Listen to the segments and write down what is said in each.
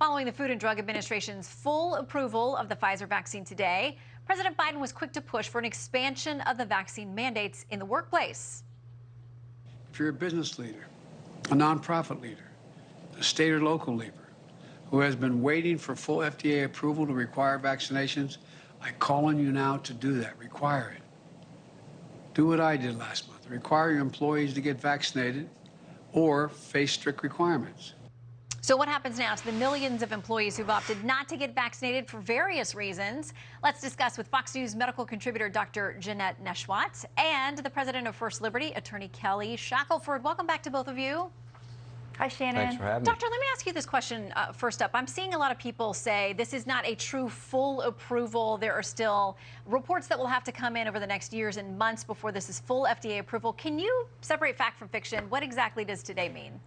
Following the Food and Drug Administration's full approval of the Pfizer vaccine today, President Biden was quick to push for an expansion of the vaccine mandates in the workplace. If you're a business leader, a nonprofit leader, a state or local leader who has been waiting for full FDA approval to require vaccinations, I call on you now to do that. Require it. Do what I did last month. Require your employees to get vaccinated or face strict requirements. So what happens now to the millions of employees who've opted not to get vaccinated for various reasons? Let's discuss with Fox News medical contributor Dr. Jeanette Neshwat and the president of First Liberty, attorney Kelly Shackelford. Welcome back to both of you. Hi, Shannon. Thanks for having me. Doctor, let me ask you this question first up. I'm seeing a lot of people say this is not a true full approval. There are still reports that will have to come in over the next years and months before this is full FDA approval. Can you separate fact from fiction? What exactly does today mean?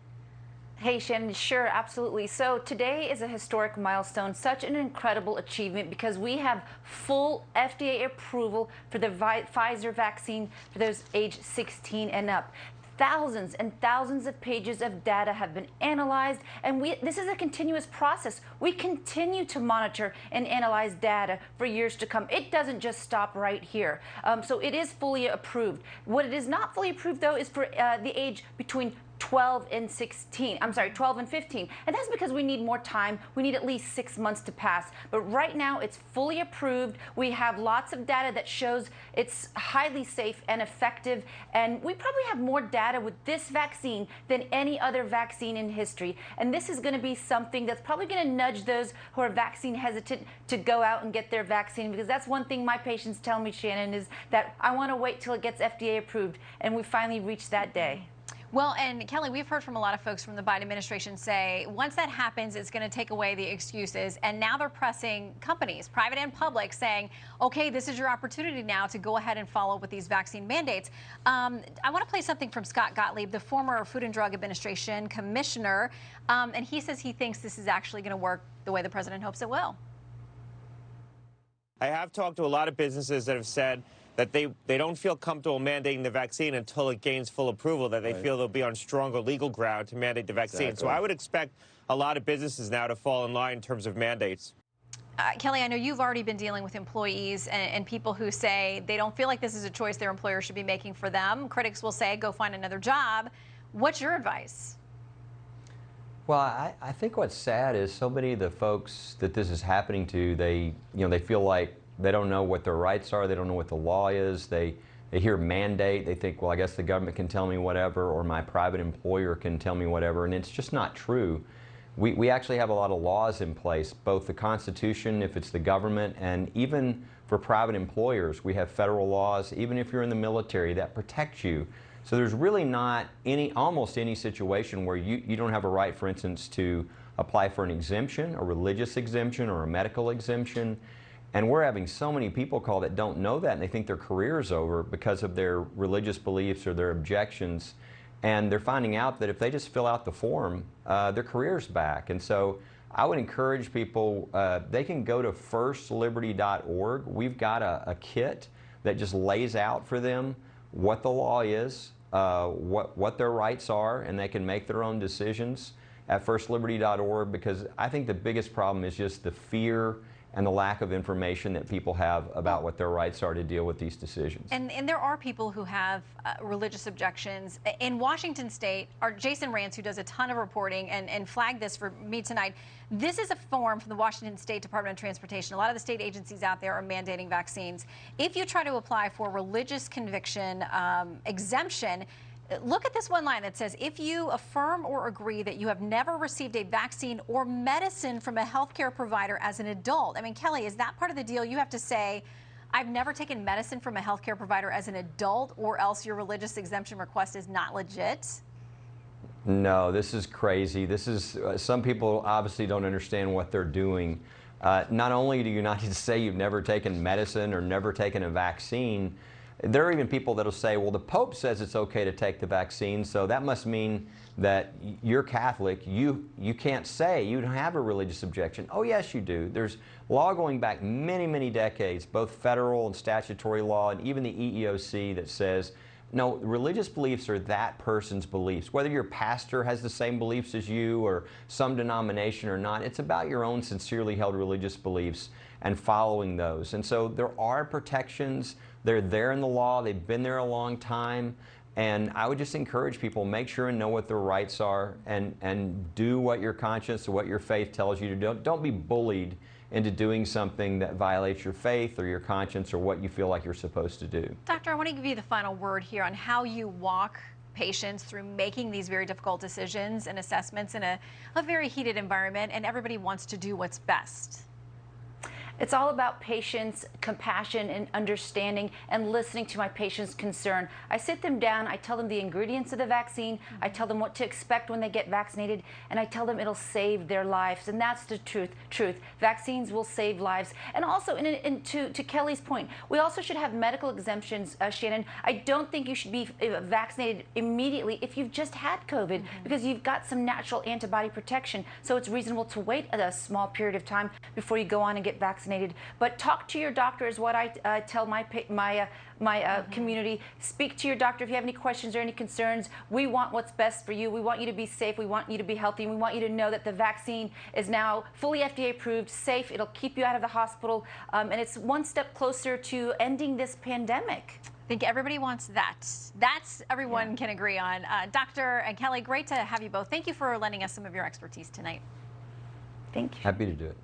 Hey, Shannon, sure, absolutely. So today is a historic milestone, such an incredible achievement because we have full FDA approval for the Pfizer vaccine for those age 16 and up. Thousands and thousands of pages of data have been analyzed, and this is a continuous process. We continue to monitor and analyze data for years to come. It doesn't just stop right here. So it is fully approved. What it is not fully approved, though, is for the age between 12 and 15. And that's because we need more time. We need at least 6 months to pass. But right now, it's fully approved. We have lots of data that shows it's highly safe and effective. And we probably have more data with this vaccine than any other vaccine in history. And this is going to be something that's probably going to nudge those who are vaccine hesitant to go out and get their vaccine. Because that's one thing my patients tell me, Shannon, is that I want to wait till it gets FDA approved. And we finally reached that day. Well, and Kelly, we've heard from a lot of folks from the Biden administration say once that happens, it's going to take away the excuses. And now they're pressing companies, private and public, saying, OK, this is your opportunity now to go ahead and follow with these vaccine mandates. I want to play something from Scott Gottlieb, the former Food and Drug Administration commissioner. And he says he thinks this is actually going to work the way the president hopes it will. I have talked to a lot of businesses that have said that they don't feel comfortable mandating the vaccine until it gains full approval, that they feel they'll be on stronger legal ground to mandate the vaccine. Exactly. So I would expect a lot of businesses now to fall in line in terms of mandates. Kelly, I know you've already been dealing with employees and people who say they don't feel like this is a choice their employer should be making for them. Critics will say, go find another job. What's your advice? Well, I think what's sad is so many of the folks that this is happening to, they feel like they don't know what their rights are. They don't know what the law is. They hear mandate. They think, well, I guess the government can tell me whatever, or my private employer can tell me whatever, and it's just not true. We actually have a lot of laws in place, both the Constitution, if it's the government, and even for private employers, we have federal laws, even if you're in the military, that protect you. So there's really not almost any situation where you don't have a right, for instance, to apply for an exemption, a religious exemption, or a medical exemption. And we're having so many people call that don't know that, and they think their career is over because of their religious beliefs or their objections. And they're finding out that if they just fill out the form, their career's back. And so I would encourage people, they can go to firstliberty.org. We've got a kit that just lays out for them what the law is, what their rights are, and they can make their own decisions at firstliberty.org, because I think the biggest problem is just the fear and the lack of information that people have about what their rights are to deal with these decisions. And there are people who have religious objections. In Washington State, Jason Rance, who does a ton of reporting and flagged this for me tonight, this is a form from the Washington State Department of Transportation. A lot of the state agencies out there are mandating vaccines. If you try to apply for religious conviction exemption, look at this one line that says, if you affirm or agree that you have never received a vaccine or medicine from a healthcare provider as an adult. I mean, Kelly, is that part of the deal? You have to say, I've never taken medicine from a healthcare provider as an adult, or else your religious exemption request is not legit? No, this is crazy. This is, some people obviously don't understand what they're doing. Not only do you not need to say you've never taken medicine or never taken a vaccine, there are even people that will say, well, the Pope says it's okay to take the vaccine, so that must mean that you're Catholic. You can't say you don't have a religious objection. Oh, yes, you do. There's law going back many, many decades, both federal and statutory law, and even the EEOC that says No, religious beliefs are that person's beliefs. Whether your pastor has the same beliefs as you or some denomination or not, it's about your own sincerely held religious beliefs and following those. And so there are protections. They're there in the law. They've been there a long time. And I would just encourage people, make sure and know what their rights are and do what your conscience or what your faith tells you to do. Don't be bullied into doing something that violates your faith or your conscience or what you feel like you're supposed to do. Doctor, I want to give you the final word here on how you walk patients through making these very difficult decisions and assessments in a very heated environment, and everybody wants to do what's best. It's all about patience, compassion, and understanding and listening to my patient's concern. I sit them down, I tell them the ingredients of the vaccine, I tell them what to expect when they get vaccinated, and I tell them it'll save their lives. And that's the truth. Vaccines will save lives. And also, to Kelly's point, we also should have medical exemptions, Shannon. I don't think you should be vaccinated immediately if you've just had COVID, because you've got some natural antibody protection. So it's reasonable to wait a small period of time before you go on and get vaccinated. But talk to your doctor is what I tell my community. Speak to your doctor if you have any questions or any concerns. We want what's best for you. We want you to be safe. We want you to be healthy. And we want you to know that the vaccine is now fully FDA approved, safe. It'll keep you out of the hospital. And it's one step closer to ending this pandemic. I think everybody wants that. That's everyone can agree on. Dr. and Kelly, great to have you both. Thank you for lending us some of your expertise tonight. Thank you. Happy to do it.